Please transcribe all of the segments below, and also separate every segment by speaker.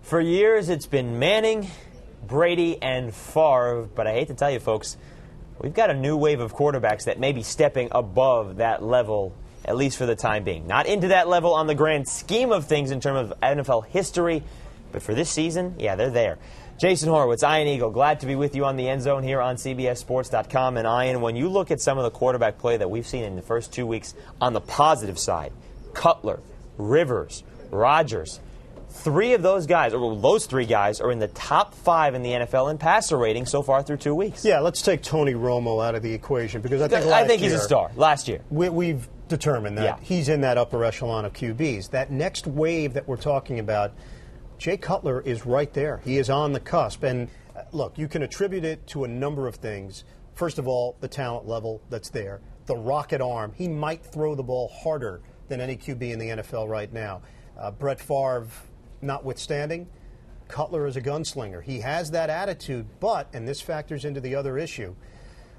Speaker 1: For years, it's been Manning, Brady, and Favre, but I hate to tell you, folks, we've got a new wave of quarterbacks that may be stepping above that level, at least for the time being. Not into that level on the grand scheme of things in terms of NFL history, but for this season, yeah, they're there. Jason Horowitz, Ian Eagle, glad to be with you on the Endzone here on CBSSports.com. And Ian, when you look at some of the quarterback play that we've seen in the first 2 weeks on the positive side, Cutler, Rivers, Rodgers, three of those guys, or those three guys, are in the top 5 in the NFL in passer rating so far through 2 weeks.
Speaker 2: Yeah, let's take Tony Romo out of the equation because I think
Speaker 1: he's a star. Last year,
Speaker 2: we've determined that he's in that upper echelon of QBs. That next wave that we're talking about, Jay Cutler is right there. He is on the cusp. And look, you can attribute it to a number of things. First of all, the talent level that's there, the rocket arm. He might throw the ball harder than any QB in the NFL right now. Brett Favre notwithstanding, Cutler is a gunslinger. He has that attitude, but, and this factors into the other issue,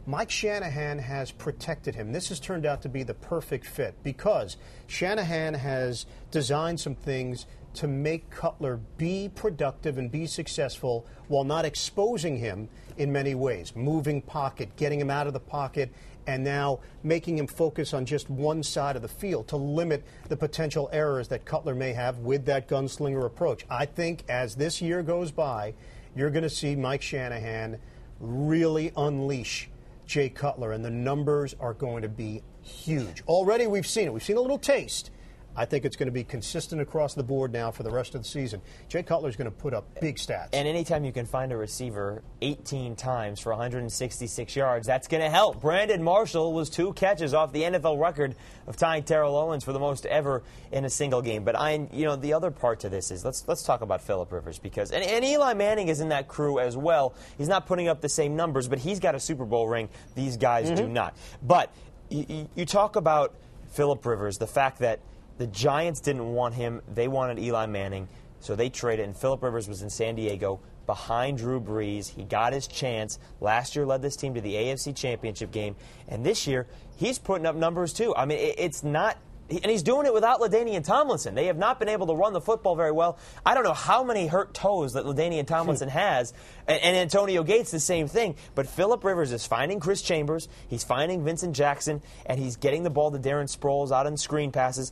Speaker 2: Mike Shanahan has protected him. This has turned out to be the perfect fit because Shanahan has designed some things to make Cutler be productive and be successful while not exposing him in many ways. Moving pocket, getting him out of the pocket, and now making him focus on just one side of the field to limit the potential errors that Cutler may have with that gunslinger approach. I think as this year goes by, you're going to see Mike Shanahan really unleash Jay Cutler, and the numbers are going to be huge. Already we've seen it. We've seen a little taste. I think it's going to be consistent across the board now for the rest of the season. Jay Cutler is going to put up big stats. And
Speaker 1: anytime you can find a receiver 18 times for 166 yards, that's going to help. Brandon Marshall was 2 catches off the NFL record of tying Terrell Owens for the most ever in a single game. But the other part to this is let's talk about Phillip Rivers because and Eli Manning is in that crew as well. He's not putting up the same numbers, but he's got a Super Bowl ring. These guys do not. But you talk about Phillip Rivers, the fact that the Giants didn't want him. They wanted Eli Manning, so they traded, and Phillip Rivers was in San Diego behind Drew Brees. He got his chance. Last year led this team to the AFC Championship game, and this year he's putting up numbers too. I mean, it's not – and he's doing it without LaDainian Tomlinson. They have not been able to run the football very well. I don't know how many hurt toes that LaDainian Tomlinson has, and Antonio Gates the same thing. But Phillip Rivers is finding Chris Chambers. He's finding Vincent Jackson, and he's getting the ball to Darren Sproles out on screen passes.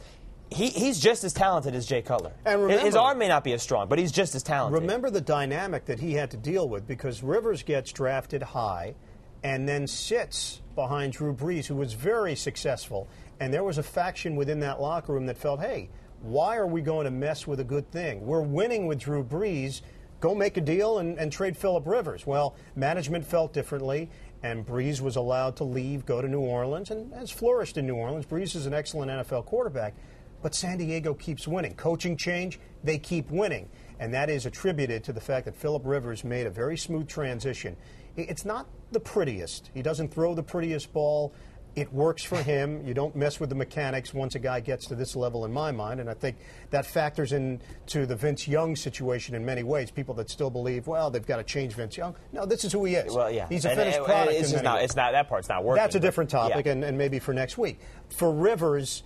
Speaker 1: He's just as talented as Jay Cutler. And remember, his arm may not be as strong, but he's just as talented.
Speaker 2: Remember the dynamic that he had to deal with because Rivers gets drafted high and then sits behind Drew Brees, who was very successful. And there was a faction within that locker room that felt, hey, why are we going to mess with a good thing? We're winning with Drew Brees. Go make a deal and trade Phillip Rivers. Well, management felt differently, and Brees was allowed to leave, go to New Orleans, and has flourished in New Orleans. Brees is an excellent NFL quarterback. But San Diego keeps winning. Coaching change, they keep winning. And that is attributed to the fact that Phillip Rivers made a very smooth transition. It's not the prettiest. He doesn't throw the prettiest ball. It works for him. You don't mess with the mechanics once a guy gets to this level, in my mind. And I think that factors into the Vince Young situation in many ways. People that still believe, well, they've got to change Vince Young. No, this is who he is.
Speaker 1: Well, yeah.
Speaker 2: He's a finished product.
Speaker 1: It's not, that part's not working.
Speaker 2: That's a different topic, and maybe for next week. For Rivers,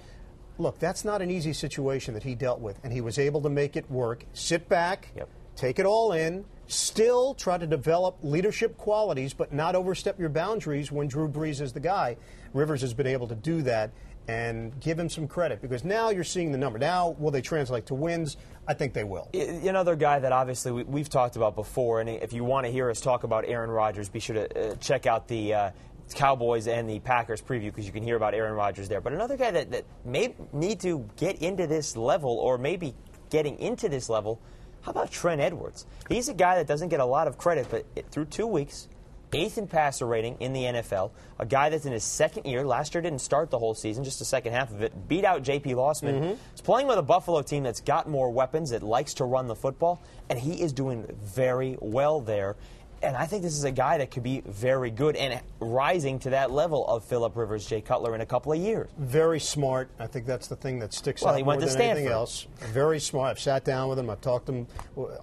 Speaker 2: look, that's not an easy situation that he dealt with, and he was able to make it work. Sit back, take it all in, still try to develop leadership qualities, but not overstep your boundaries when Drew Brees is the guy. Rivers has been able to do that, and give him some credit, because now you're seeing the number. Now, will they translate to wins? I think they will.
Speaker 1: Another guy that obviously we've talked about before, and if you want to hear us talk about Aaron Rodgers, be sure to check out the Cowboys and the Packers preview, because you can hear about Aaron Rodgers there. But another guy that may need to get into this level, or maybe getting into this level, how about Trent Edwards? He's a guy that doesn't get a lot of credit, but through 2 weeks, 8th in passer rating in the NFL, a guy that's in his second year. Last year didn't start the whole season, just the second half of it. Beat out J.P. Lossman. He's playing with a Buffalo team that's got more weapons, that likes to run the football, and he is doing very well there. And I think this is a guy that could be very good and rising to that level of Phillip Rivers, Jay Cutler in a couple of years.
Speaker 2: Very smart. I think that's the thing that sticks out
Speaker 1: he
Speaker 2: more
Speaker 1: went to
Speaker 2: than
Speaker 1: Stanford.
Speaker 2: anything else. Very smart. I've sat down with him. I've talked to him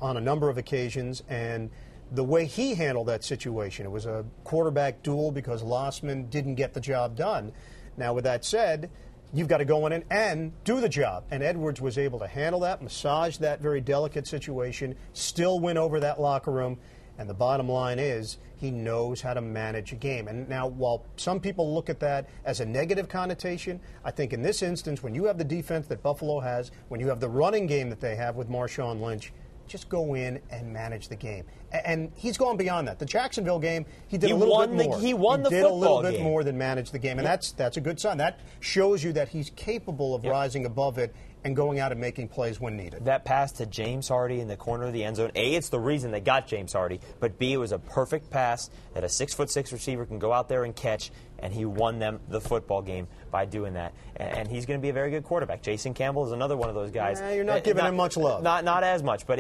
Speaker 2: on a number of occasions. And the way he handled that situation, it was a quarterback duel because Lossman didn't get the job done. Now, with that said, you've got to go in and do the job. And Edwards was able to handle that, massage that very delicate situation, still win over that locker room. And the bottom line is he knows how to manage a game. And now, while some people look at that as a negative connotation, I think in this instance, when you have the defense that Buffalo has, when you have the running game that they have with Marshawn Lynch, just go in and manage the game. And he's gone beyond that. The Jacksonville game, he did a little bit more.
Speaker 1: He won the football game.
Speaker 2: He did a little bit more than manage the game. And that's a good sign. That shows you that he's capable of rising above it and going out and making plays when needed.
Speaker 1: That pass to James Hardy in the corner of the end zone, A, it's the reason they got James Hardy, but B, it was a perfect pass that a 6'6" receiver can go out there and catch, and he won them the football game by doing that. And he's going to be a very good quarterback. Jason Campbell is another one of those guys.
Speaker 2: You're not giving him much love.
Speaker 1: Not as much, but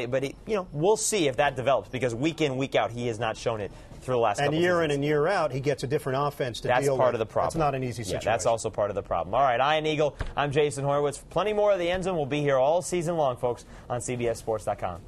Speaker 1: we'll see if that develops, because week in, week out, he has not shown it through the last couple
Speaker 2: seasons. And year in and year out, he gets a different offense to deal with.
Speaker 1: That's part of the problem.
Speaker 2: That's not an easy situation.
Speaker 1: That's also part of the problem. All right, Ian Eagle, I'm Jason Horowitz. Plenty more of the Endzone. We'll be here all season long, folks, on CBSSports.com.